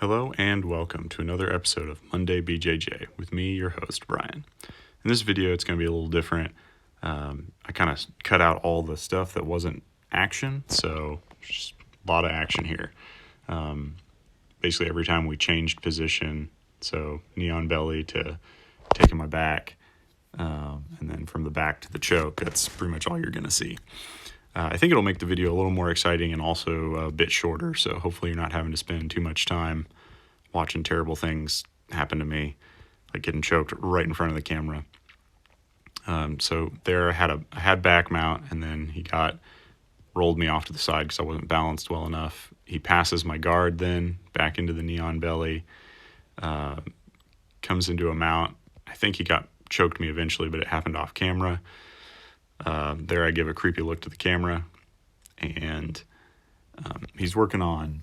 Hello and welcome to another episode of Monday BJJ with me, your host, Brian. In this video, it's going to be a little different. I kind of cut out all the stuff that wasn't action, so just a lot of action here. Basically, every time we changed position, so knee on belly to taking my back, and then from the back to the choke, that's pretty much all you're going to see. I think it'll make the video a little more exciting and also a bit shorter, so hopefully you're not having to spend too much time watching terrible things happen to me, like getting choked right in front of the camera. So there I had back mount, and then he rolled me off to the side because I wasn't balanced well enough. He passes my guard then back into the knee on belly, comes into a mount. I think he choked me eventually, but it happened off camera. There I give a creepy look to the camera, and he's working on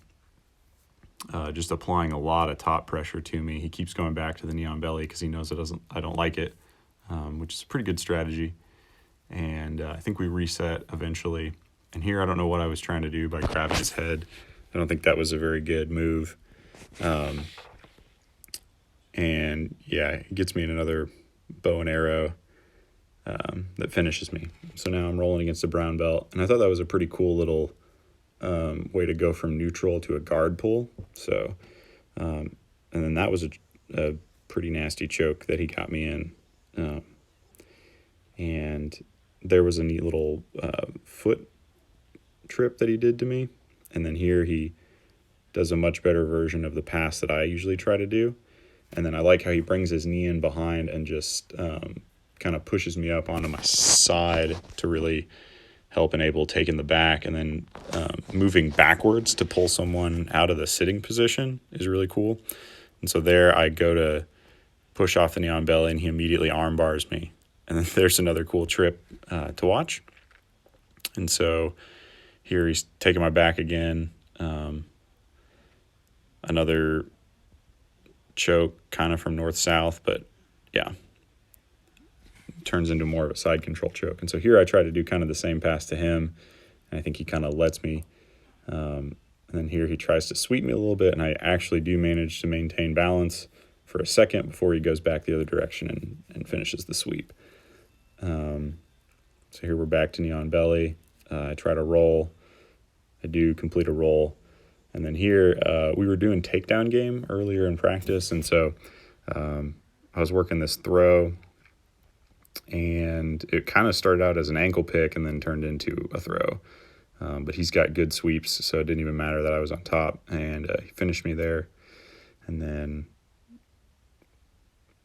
just applying a lot of top pressure to me. He keeps going back to the knee on belly because he knows I don't like it, which is a pretty good strategy. And I think we reset eventually. And here I don't know what I was trying to do by grabbing his head. I don't think that was a very good move. And yeah, it gets me in another bow and arrow that finishes me. So now I'm rolling against a brown belt, and I thought that was a pretty cool little way to go from neutral to a guard pull. So, and then that was a pretty nasty choke that he got me in. And there was a neat little foot trip that he did to me. And then here he does a much better version of the pass that I usually try to do. And then I like how he brings his knee in behind and just kind of pushes me up onto my side to really help enable taking the back, and then moving backwards to pull someone out of the sitting position is really cool. And so there I go to push off the knee on belly, and he immediately arm bars me. And then there's another cool trip to watch. And so here he's taking my back again. Another choke kind of from north-south, but yeah, turns into more of a side control choke. And so here I try to do kind of the same pass to him, and I think he kind of lets me. And then here he tries to sweep me a little bit, and I actually do manage to maintain balance for a second before he goes back the other direction and finishes the sweep. So here we're back to knee on belly. I try to roll. I do complete a roll. And then here we were doing takedown game earlier in practice, and so I was working this throw, and it kind of started out as an ankle pick and then turned into a throw. But he's got good sweeps, so it didn't even matter that I was on top, and he finished me there. And then,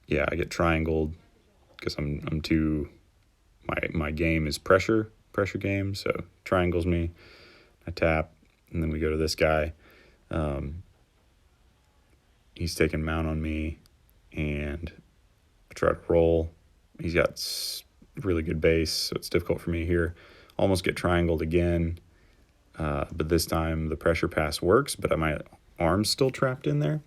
yeah, I get triangled because I'm too, my game is pressure game, so triangles me. I tap, and then we go to this guy. He's taking mount on me, and I try to roll. He's got really good base, so it's difficult for me here. Almost get triangled again, but this time the pressure pass works, but my arm's still trapped in there.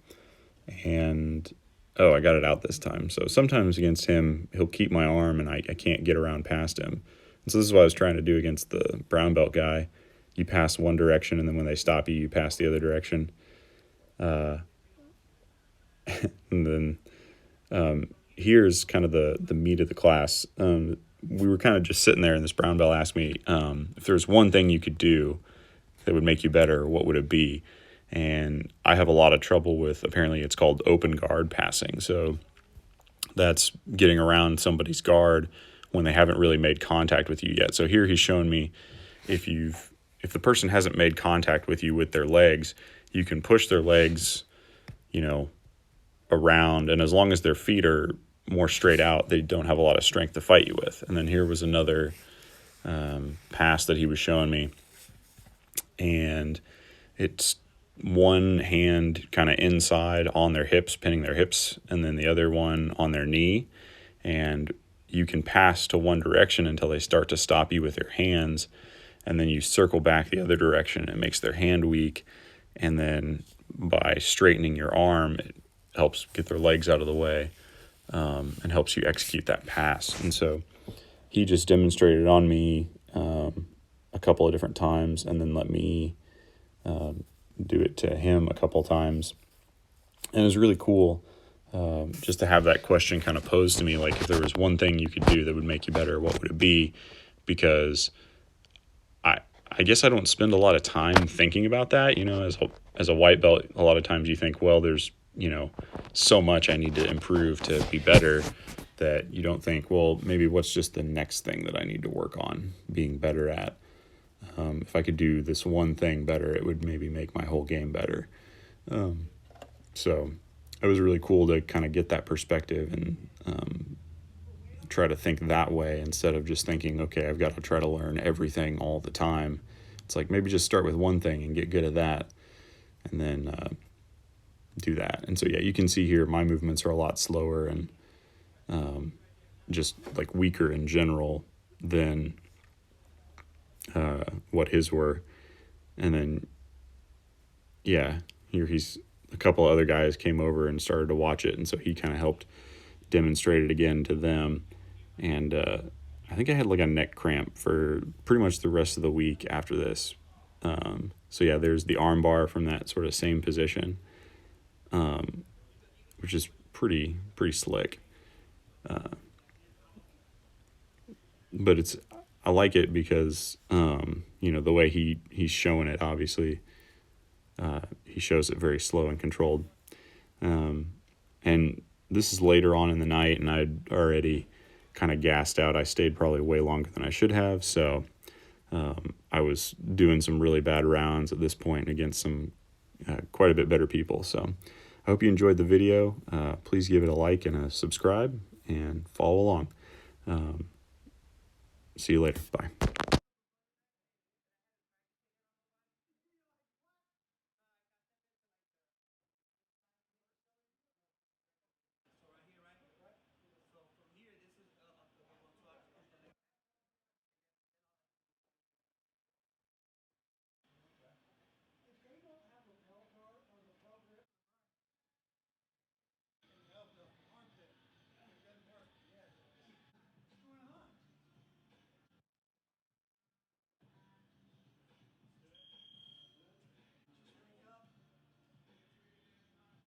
And, I got it out this time. So sometimes against him, he'll keep my arm, and I can't get around past him. And so this is what I was trying to do against the brown belt guy. You pass one direction, and then when they stop you, you pass the other direction. And then here's kind of the meat of the class. We were kind of just sitting there, and this brown belt asked me if there's one thing you could do that would make you better, what would it be? And I have a lot of trouble with, apparently it's called open guard passing. So that's getting around somebody's guard when they haven't really made contact with you yet. So here he's showing me if the person hasn't made contact with you with their legs, you can push their legs, around, and as long as their feet are more straight out, they don't have a lot of strength to fight you with. And then here was another pass that he was showing me, and it's one hand kind of inside on their hips, pinning their hips, and then the other one on their knee, and you can pass to one direction until they start to stop you with their hands, and then you circle back the other direction. It makes their hand weak, and then by straightening your arm, it helps get their legs out of the way, and helps you execute that pass. And so he just demonstrated on me a couple of different times, and then let me do it to him a couple of times. And it was really cool just to have that question kind of posed to me, like if there was one thing you could do that would make you better, what would it be? Because I guess I don't spend a lot of time thinking about that. As a white belt, a lot of times you think, well, there's, so much I need to improve to be better, that you don't think, well, maybe what's just the next thing that I need to work on being better at. If I could do this one thing better, it would maybe make my whole game better. So it was really cool to kind of get that perspective and try to think that way instead of just thinking, okay, I've got to try to learn everything all the time. It's like maybe just start with one thing and get good at that, and then do that. And so, yeah, you can see here my movements are a lot slower and just like weaker in general than what his were. And then, yeah, here a couple other guys came over and started to watch it, and so he kind of helped demonstrate it again to them. And I think I had like a neck cramp for pretty much the rest of the week after this. So yeah, there's the arm bar from that sort of same position, which is pretty slick. But I like it because the way he's showing it, obviously he shows it very slow and controlled. And this is later on in the night, and I'd already kind of gassed out. I stayed probably way longer than I should have, so I was doing some really bad rounds at this point against some quite a bit better people. So I hope you enjoyed the video. Please give it a like and a subscribe and follow along. See you later. Bye.